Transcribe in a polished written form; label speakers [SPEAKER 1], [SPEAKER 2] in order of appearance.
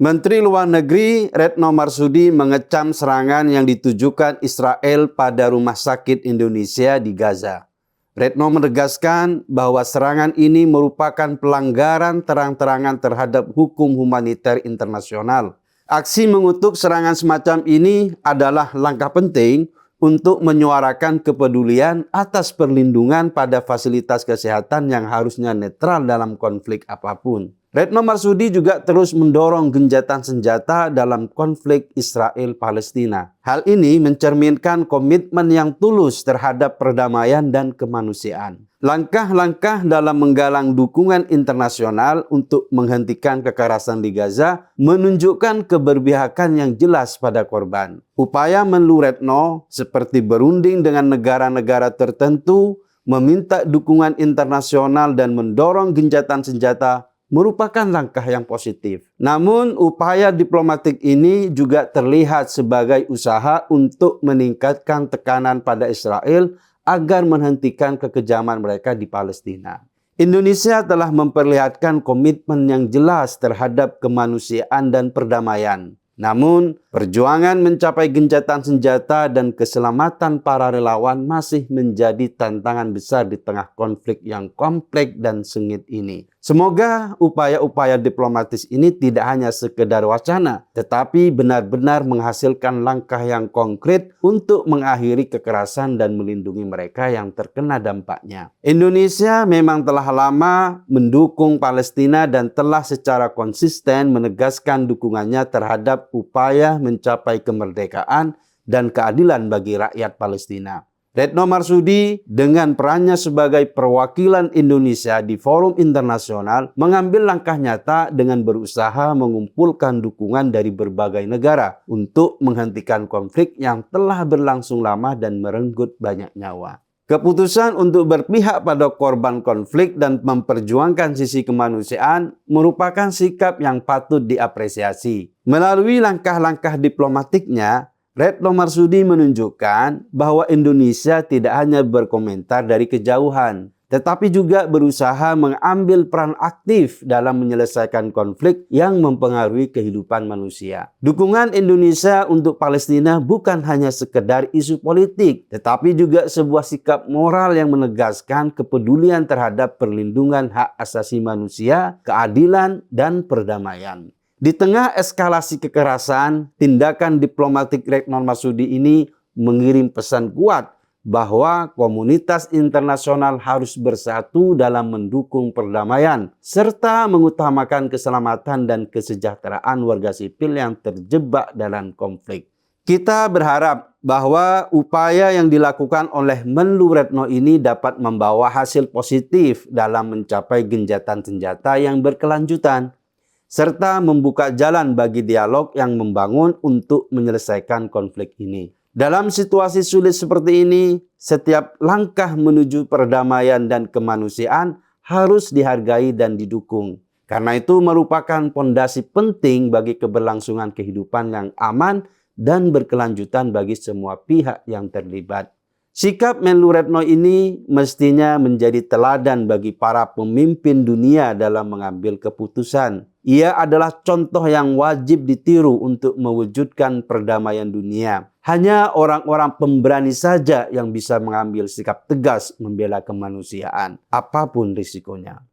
[SPEAKER 1] Menteri Luar Negeri Retno Marsudi mengecam serangan yang ditujukan Israel pada rumah sakit Indonesia di Gaza. Retno menegaskan bahwa serangan ini merupakan pelanggaran terang-terangan terhadap hukum humaniter internasional. Aksi mengutuk serangan semacam ini adalah langkah penting untuk menyuarakan kepedulian atas perlindungan pada fasilitas kesehatan yang harusnya netral dalam konflik apapun. Retno Marsudi juga terus mendorong gencatan senjata dalam konflik Israel-Palestina. Hal ini mencerminkan komitmen yang tulus terhadap perdamaian dan kemanusiaan. Langkah-langkah dalam menggalang dukungan internasional untuk menghentikan kekerasan di Gaza menunjukkan keberpihakan yang jelas pada korban. Upaya Menlu Retno seperti berunding dengan negara-negara tertentu, meminta dukungan internasional dan mendorong gencatan senjata merupakan langkah yang positif. Namun, upaya diplomatik ini juga terlihat sebagai usaha untuk meningkatkan tekanan pada Israel agar menghentikan kekejaman mereka di Palestina. Indonesia telah memperlihatkan komitmen yang jelas terhadap kemanusiaan dan perdamaian. Namun, perjuangan mencapai gencatan senjata dan keselamatan para relawan masih menjadi tantangan besar di tengah konflik yang kompleks dan sengit ini. Semoga upaya-upaya diplomatis ini tidak hanya sekedar wacana, tetapi benar-benar menghasilkan langkah yang konkret untuk mengakhiri kekerasan dan melindungi mereka yang terkena dampaknya. Indonesia memang telah lama mendukung Palestina dan telah secara konsisten menegaskan dukungannya terhadap upaya mencapai kemerdekaan dan keadilan bagi rakyat Palestina. Retno Marsudi dengan perannya sebagai perwakilan Indonesia di forum internasional mengambil langkah nyata dengan berusaha mengumpulkan dukungan dari berbagai negara untuk menghentikan konflik yang telah berlangsung lama dan merenggut banyak nyawa. Keputusan untuk berpihak pada korban konflik dan memperjuangkan sisi kemanusiaan merupakan sikap yang patut diapresiasi. Melalui langkah-langkah diplomatiknya, Retno Marsudi menunjukkan bahwa Indonesia tidak hanya berkomentar dari kejauhan, tetapi juga berusaha mengambil peran aktif dalam menyelesaikan konflik yang mempengaruhi kehidupan manusia. Dukungan Indonesia untuk Palestina bukan hanya sekedar isu politik, tetapi juga sebuah sikap moral yang menegaskan kepedulian terhadap perlindungan hak asasi manusia, keadilan, dan perdamaian. Di tengah eskalasi kekerasan, tindakan diplomatik Retno Marsudi ini mengirim pesan kuat bahwa komunitas internasional harus bersatu dalam mendukung perdamaian serta mengutamakan keselamatan dan kesejahteraan warga sipil yang terjebak dalam konflik. Kita berharap bahwa upaya yang dilakukan oleh Menlu Retno ini dapat membawa hasil positif dalam mencapai gencatan senjata yang berkelanjutan, serta membuka jalan bagi dialog yang membangun untuk menyelesaikan konflik ini. Dalam situasi sulit seperti ini, setiap langkah menuju perdamaian dan kemanusiaan harus dihargai dan didukung. Karena itu merupakan pondasi penting bagi keberlangsungan kehidupan yang aman dan berkelanjutan bagi semua pihak yang terlibat. Sikap Menlu Retno ini mestinya menjadi teladan bagi para pemimpin dunia dalam mengambil keputusan. Ia adalah contoh yang wajib ditiru untuk mewujudkan perdamaian dunia. Hanya orang-orang pemberani saja yang bisa mengambil sikap tegas membela kemanusiaan, apapun risikonya.